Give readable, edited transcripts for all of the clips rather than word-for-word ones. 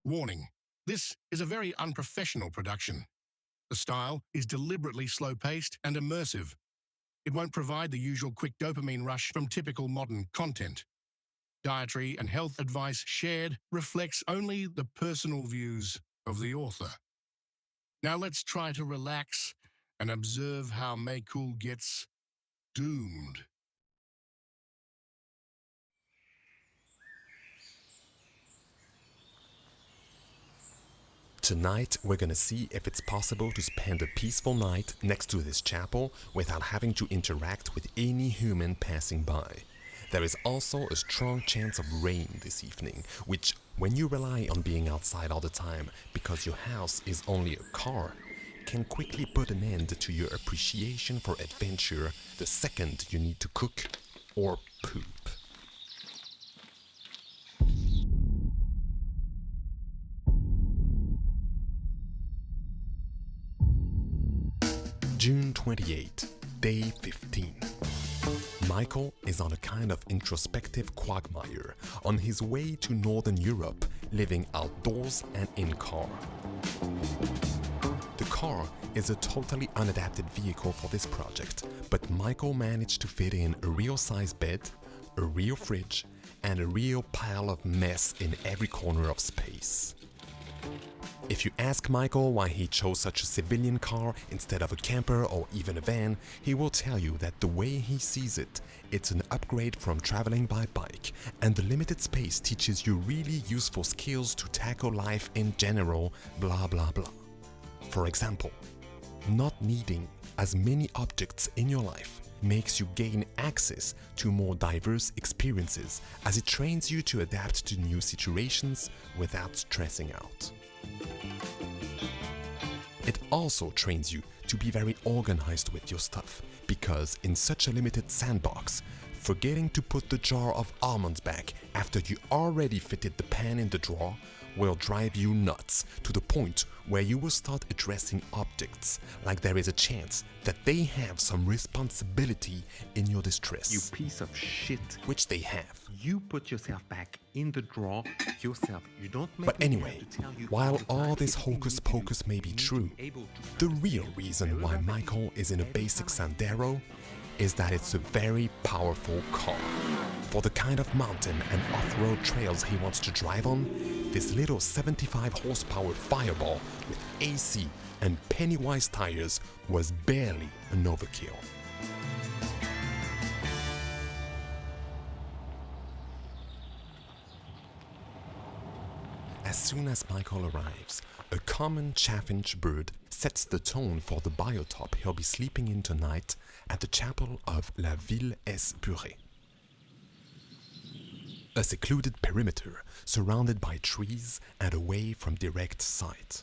Warning: this is a very unprofessional production. The style is deliberately slow-paced and immersive. It won't provide the usual quick dopamine rush from typical modern content. Dietary and health advice shared reflects only the personal views of the author. Now let's try to relax and observe how Meyqool gets doomed. Tonight, we're gonna see if it's possible to spend a peaceful night next to this chapel without having to interact with any human passing by. There is also a strong chance of rain this evening, which, when you rely on being outside all the time because your house is only a car, can quickly put an end to your appreciation for adventure the second you need to cook or poop. June 28, day 15. Michael is on a kind of introspective quagmire on his way to Northern Europe, living outdoors and in car. The car is a totally unadapted vehicle for this project, but Michael managed to fit in a real-size bed, a real fridge, and a real pile of mess in every corner of space. If you ask Michael why he chose such a civilian car instead of a camper or even a van, he will tell you that the way he sees it, it's an upgrade from traveling by bike, and the limited space teaches you really useful skills to tackle life in general, blah blah blah. For example, not needing as many objects in your life makes you gain access to more diverse experiences as it trains you to adapt to new situations without stressing out. It also trains you to be very organized with your stuff, because in such a limited sandbox, forgetting to put the jar of almonds back after you already fitted the pan in the drawer will drive you nuts, to the point where you will start addressing objects like there is a chance that they have some responsibility in your distress. You piece of shit. Which they have. You put yourself back in the drawer yourself. You don't make But me anyway, have to tell you while the all time this everything hocus you do. pocus may be You need true, to be able to the trust real me. reason why Michael is in a basic Sandero is that it's a very powerful car. For the kind of mountain and off-road trails he wants to drive on, this little 75 horsepower Fireball with AC and Pennywise tires was barely an overkill. As soon as Michael arrives, a common chaffinch bird sets the tone for the biotop he'll be sleeping in tonight at the chapel of La Ville S04E02. A secluded perimeter surrounded by trees and away from direct sight.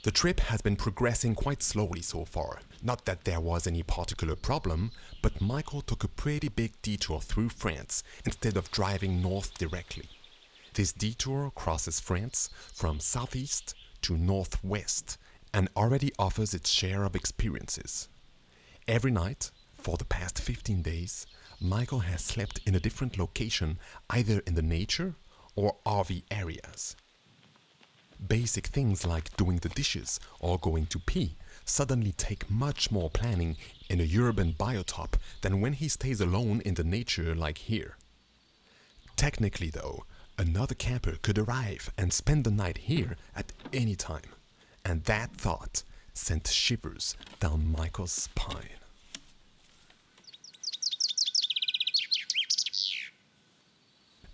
The trip has been progressing quite slowly so far. Not that there was any particular problem, but Michael took a pretty big detour through France instead of driving north directly. This detour crosses France from southeast to northwest and already offers its share of experiences. Every night, for the past 15 days, Michael has slept in a different location, either in the nature or RV areas. Basic things like doing the dishes or going to pee suddenly take much more planning in a urban biotop than when he stays alone in the nature like here. Technically though, another camper could arrive and spend the night here at any time, and that thought sent shivers down Michael's spine.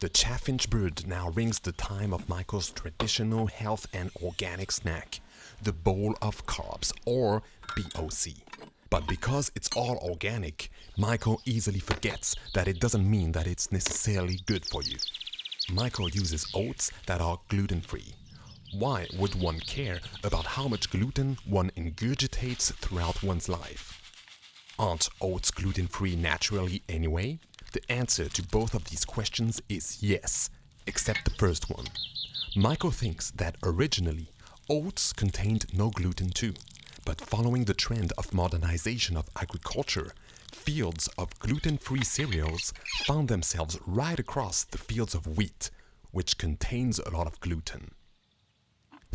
The chaffinch bird now rings the time of Michael's traditional health and organic snack, the bowl of carbs, or BOC. But because it's all organic, Michael easily forgets that it doesn't mean that it's necessarily good for you. Michael uses oats that are gluten-free. Why would one care about how much gluten one ingurgitates throughout one's life? Aren't oats gluten-free naturally anyway? The answer to both of these questions is yes, except the first one. Michael thinks that originally, oats contained no gluten too, but following the trend of modernization of agriculture, fields of gluten-free cereals found themselves right across the fields of wheat, which contains a lot of gluten.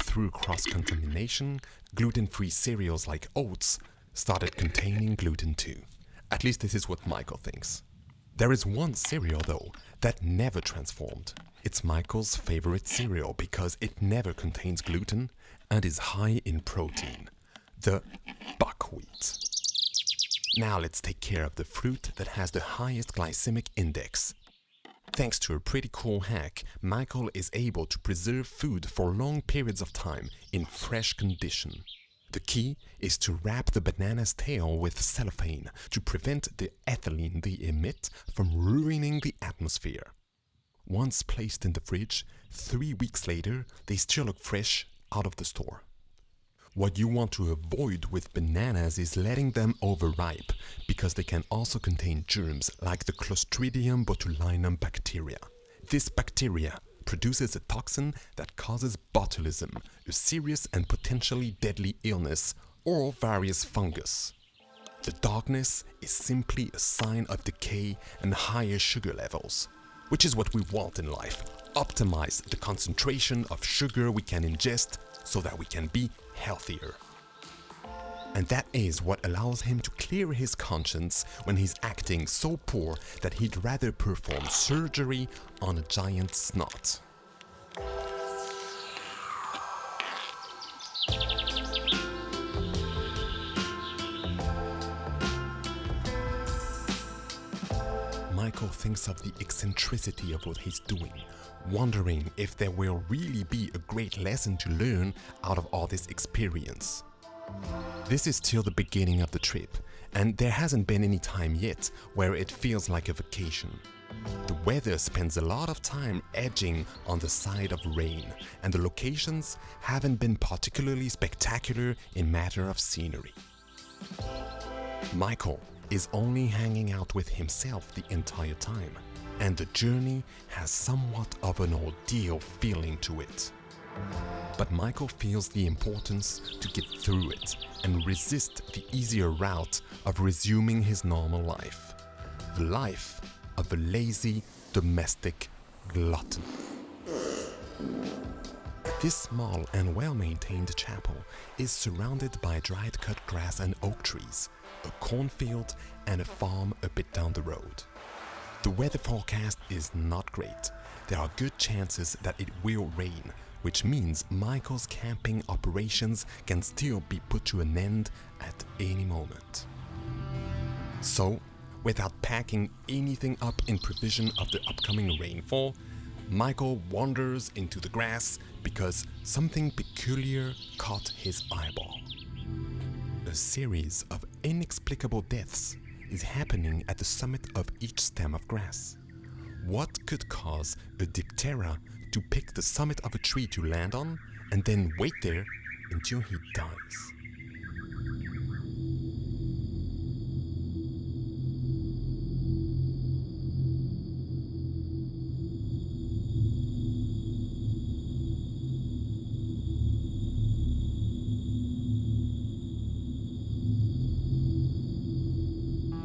Through cross-contamination, gluten-free cereals like oats started containing gluten too. At least this is what Meyqool thinks. There is one cereal though that never transformed. It's Meyqool's favorite cereal because it never contains gluten and is high in protein, the buckwheat. Now let's take care of the fruit that has the highest glycemic index. Thanks to a pretty cool hack, Meyqool is able to preserve food for long periods of time in fresh condition. The key is to wrap the banana's tail with cellophane to prevent the ethylene they emit from ruining the atmosphere. Once placed in the fridge, 3 weeks later, they still look fresh out of the store. What you want to avoid with bananas is letting them overripe, because they can also contain germs like the Clostridium botulinum bacteria. This bacteria produces a toxin that causes botulism, a serious and potentially deadly illness, or various fungus. The darkness is simply a sign of decay and higher sugar levels, which is what we want in life. Optimize the concentration of sugar we can ingest so that we can be healthier. And that is what allows him to clear his conscience when he's acting so poor that he'd rather perform surgery on a giant snot. Meyqool thinks of the eccentricity of what he's doing, wondering if there will really be a great lesson to learn out of all this experience. This is still the beginning of the trip, and there hasn't been any time yet where it feels like a vacation. The weather spends a lot of time edging on the side of rain, and the locations haven't been particularly spectacular in matter of scenery. Meyqool is only hanging out with himself the entire time, and the journey has somewhat of an ordeal feeling to it. But Meyqool feels the importance to get through it and resist the easier route of resuming his normal life. The life of a lazy, domestic glutton. This small and well-maintained chapel is surrounded by dried cut grass and oak trees, a cornfield and a farm a bit down the road. The weather forecast is not great. There are good chances that it will rain, which means Meyqool's camping operations can still be put to an end at any moment. So, without packing anything up in prevision of the upcoming rainfall, Meyqool wanders into the grass because something peculiar caught his eyeball. A series of inexplicable deaths is happening at the summit of each stem of grass. What could cause a diptera to pick the summit of a tree to land on and then wait there until he dies?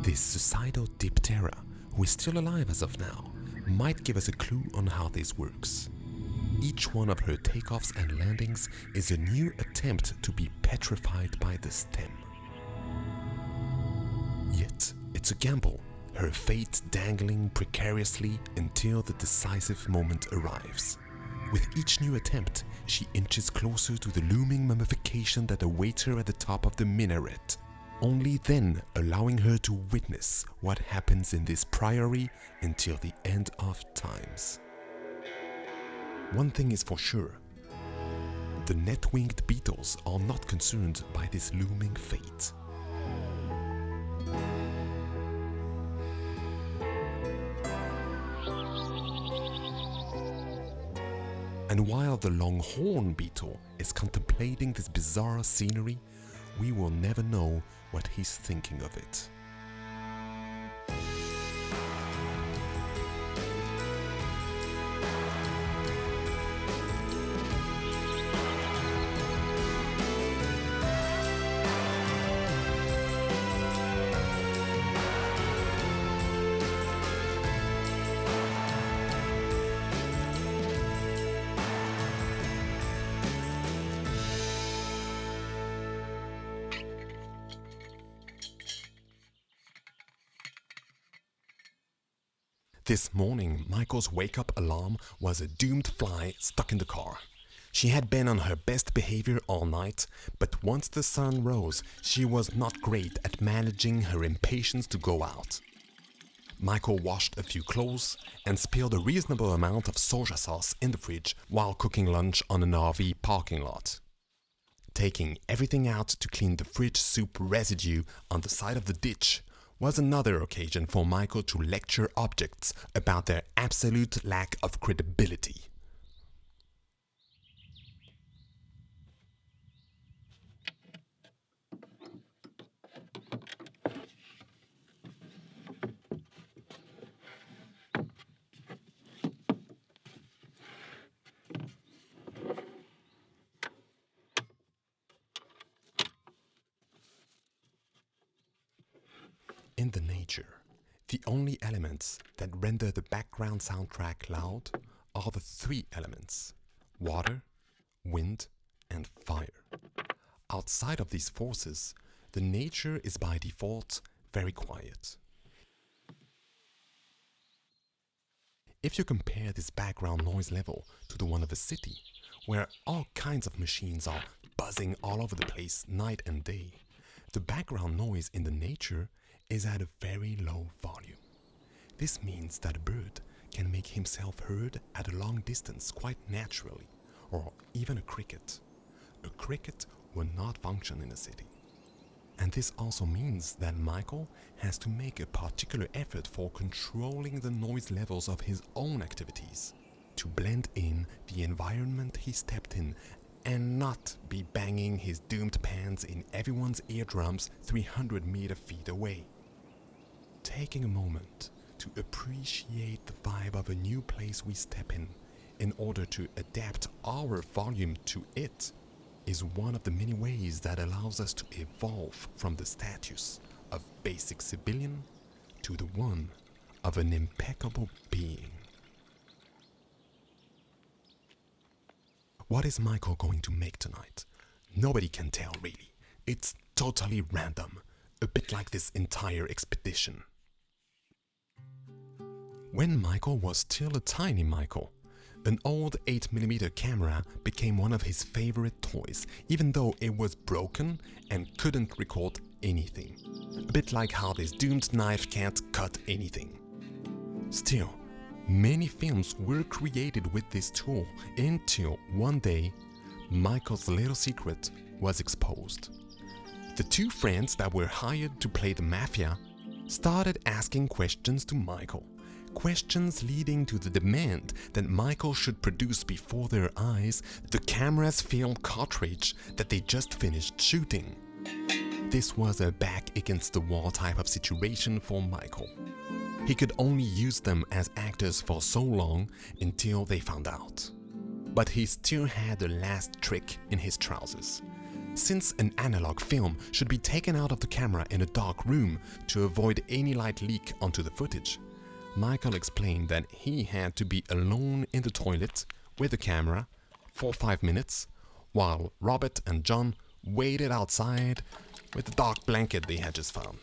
This suicidal diptera, who is still alive as of now, might give us a clue on how this works. Each one of her takeoffs and landings is a new attempt to be petrified by the stem. Yet, it's a gamble, her fate dangling precariously until the decisive moment arrives. With each new attempt, she inches closer to the looming mummification that awaits her at the top of the minaret, only then allowing her to witness what happens in this priory until the end of times. One thing is for sure, the net-winged beetles are not concerned by this looming fate. And while the longhorn beetle is contemplating this bizarre scenery, we will never know what he's thinking of it. This morning, Michael's wake-up alarm was a doomed fly stuck in the car. She had been on her best behavior all night, but once the sun rose, she was not great at managing her impatience to go out. Michael washed a few clothes and spilled a reasonable amount of soja sauce in the fridge while cooking lunch on an RV parking lot. Taking everything out to clean the fridge soup residue on the side of the ditch was another occasion for Michael to lecture objects about their absolute lack of credibility. In the nature, the only elements that render the background soundtrack loud are the three elements: water, wind, and fire. Outside of these forces, the nature is by default very quiet. If you compare this background noise level to the one of a city, where all kinds of machines are buzzing all over the place night and day, the background noise in the nature is at a very low volume. This means that a bird can make himself heard at a long distance quite naturally, or even a cricket. A cricket will not function in a city. And this also means that Michael has to make a particular effort for controlling the noise levels of his own activities, to blend in the environment he stepped in and not be banging his doomed pans in everyone's eardrums 300 feet away. Taking a moment to appreciate the vibe of a new place we step in order to adapt our volume to it, is one of the many ways that allows us to evolve from the status of basic civilian to the one of an impeccable being. What is Michael going to make tonight? Nobody can tell really. It's totally random, a bit like this entire expedition. When Michael was still a tiny Michael, an old 8mm camera became one of his favorite toys, even though it was broken and couldn't record anything. A bit like how this doomed knife can't cut anything. Still, many films were created with this tool until one day, Michael's little secret was exposed. The two friends that were hired to play the mafia started asking questions to Michael. Questions leading to the demand that Michael should produce before their eyes the camera's film cartridge that they just finished shooting. This was a back-against-the-wall type of situation for Michael. He could only use them as actors for so long until they found out. But he still had the last trick in his trousers. Since an analog film should be taken out of the camera in a dark room to avoid any light leak onto the footage, Michael explained that he had to be alone in the toilet with the camera for 5 minutes, while Robert and John waited outside with the dark blanket they had just found.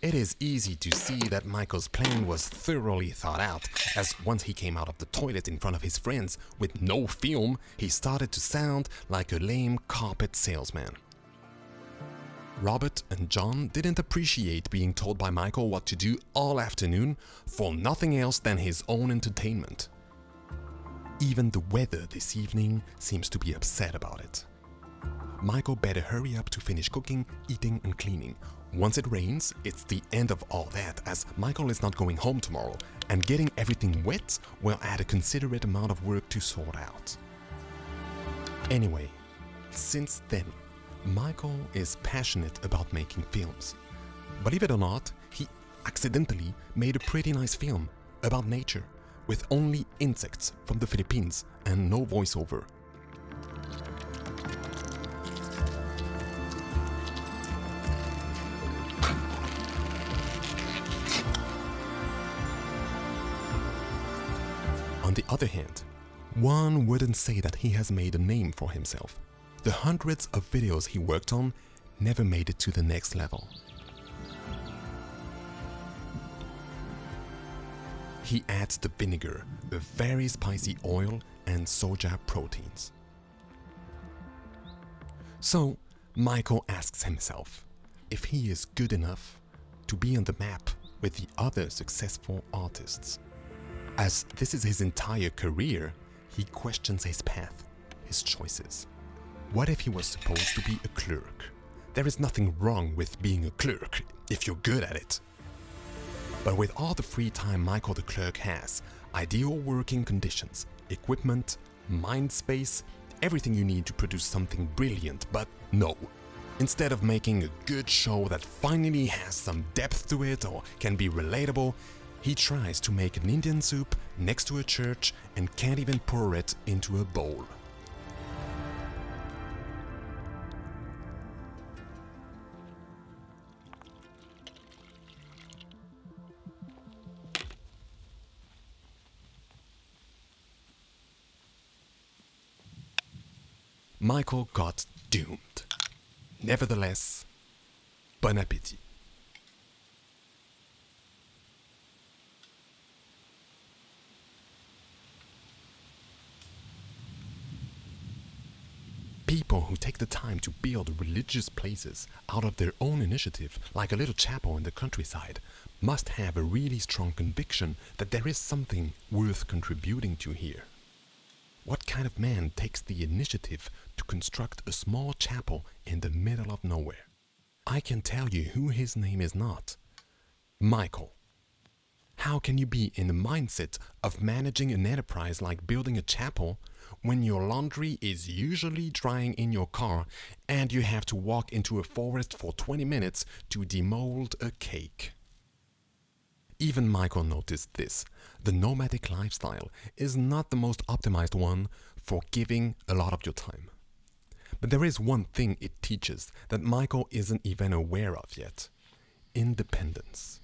It is easy to see that Michael's plan was thoroughly thought out, as once he came out of the toilet in front of his friends with no film, he started to sound like a lame carpet salesman. Robert and John didn't appreciate being told by Michael what to do all afternoon for nothing else than his own entertainment. Even the weather this evening seems to be upset about it. Michael better hurry up to finish cooking, eating and cleaning. Once it rains, it's the end of all that, as Michael is not going home tomorrow, and getting everything wet will add a considerate amount of work to sort out. Anyway, since then, Michael is passionate about making films. Believe it or not, he accidentally made a pretty nice film about nature with only insects from the Philippines and no voiceover. On the other hand, one wouldn't say that he has made a name for himself. The hundreds of videos he worked on never made it to the next level. he adds the vinegar, a very spicy oil, and soja proteins. So, Meyqool asks himself if he is good enough to be on the map with the other successful artists. As this is his entire career, he questions his path, his choices. What if he was supposed to be a clerk? There is nothing wrong with being a clerk if you're good at it. But with all the free time Meyqool the clerk has, ideal working conditions, equipment, mind space, everything you need to produce something brilliant, but no. Instead of making a good show that finally has some depth to it or can be relatable, he tries to make an Indian soup next to a church and can't even pour it into a bowl. Meyqool got doomed. Nevertheless, bon appétit. People who take the time to build religious places out of their own initiative, like a little chapel in the countryside, must have a really strong conviction that there is something worth contributing to here. What kind of man takes the initiative to construct a small chapel in the middle of nowhere? I can tell you who his name is not. Meyqool. How can you be in the mindset of managing an enterprise like building a chapel when your laundry is usually drying in your car and you have to walk into a forest for 20 minutes to demold a cake? Even Meyqool noticed this. The nomadic lifestyle is not the most optimized one for giving a lot of your time. But there is one thing it teaches that Meyqool isn't even aware of yet. Independence.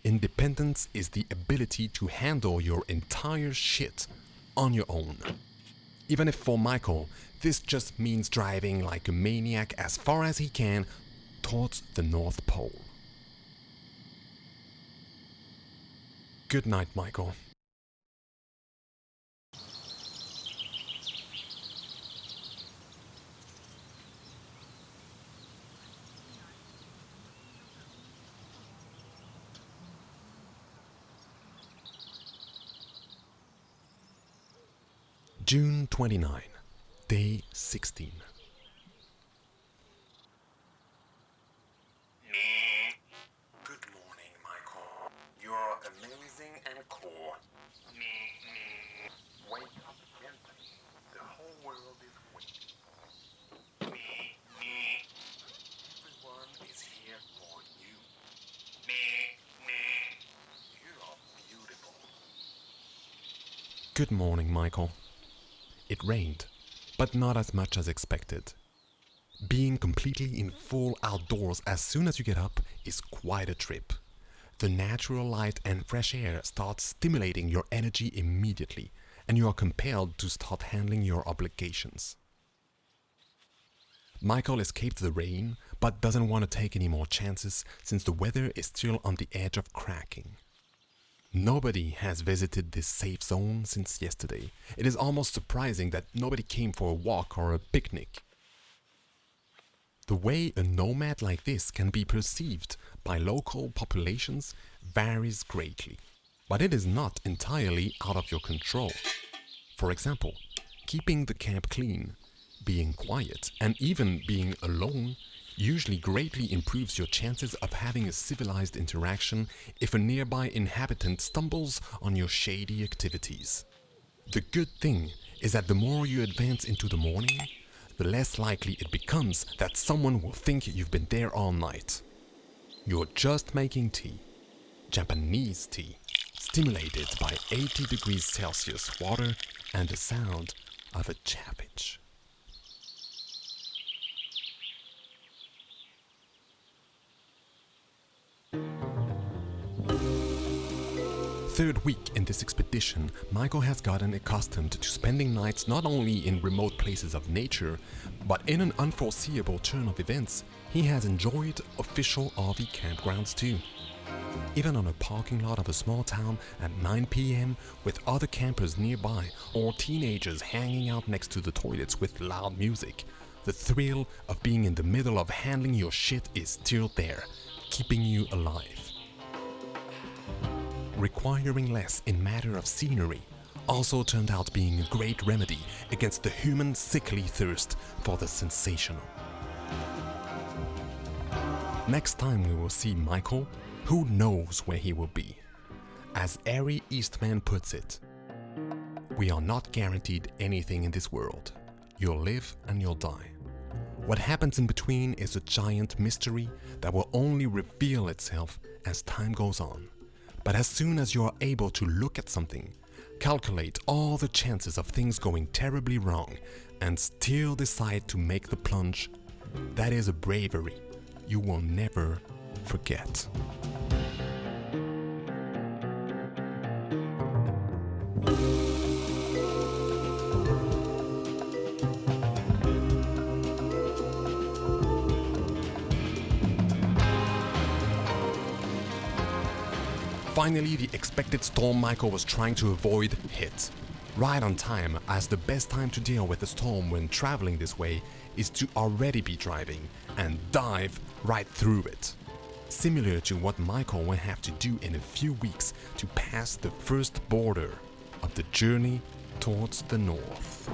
Independence is the ability to handle your entire shit on your own. Even if for Meyqool, this just means driving like a maniac as far as he can towards the North Pole. Good night, Meyqool. June 29, day 16. Good morning, Meyqool. You're amazing and cool. Wake up, Anthony. The whole world is waiting. Everyone is here for you. You are beautiful. Good morning, Meyqool. It rained, but not as much as expected. Being completely in full outdoors as soon as you get up is quite a trip. The natural light and fresh air start stimulating your energy immediately, and you are compelled to start handling your obligations. Meyqool escaped the rain, but doesn't want to take any more chances since the weather is still on the edge of cracking. Nobody has visited this safe zone since yesterday. It is almost surprising that nobody came for a walk or a picnic. The way a nomad like this can be perceived by local populations varies greatly, but it is not entirely out of your control. For example, keeping the camp clean, being quiet, and even being alone usually greatly improves your chances of having a civilized interaction if a nearby inhabitant stumbles on your shady activities. The good thing is that the more you advance into the morning, the less likely it becomes that someone will think you've been there all night. You're just making tea, Japanese tea, stimulated by 80 degrees Celsius water and the sound of a chaffinch. Third week in this expedition, Meyqool has gotten accustomed to spending nights not only in remote places of nature, but in an unforeseeable turn of events, he has enjoyed official RV campgrounds too. Even on a parking lot of a small town at 9 p.m. with other campers nearby or teenagers hanging out next to the toilets with loud music, the thrill of being in the middle of handling your shit is still there, keeping you alive. Requiring less in matter of scenery also turned out being a great remedy against the human sickly thirst for the sensational. Next time we will see Meyqool, who knows where he will be? As Ari Eastman puts it, we are not guaranteed anything in this world. You'll live and you'll die. What happens in between is a giant mystery that will only reveal itself as time goes on. But as soon as you are able to look at something, calculate all the chances of things going terribly wrong, and still decide to make the plunge, that is a bravery you will never forget. Finally, the expected storm Meyqool was trying to avoid hit. Right on time, as the best time to deal with a storm when traveling this way is to already be driving and dive right through it. Similar to what Meyqool will have to do in a few weeks to pass the first border of the journey towards the north.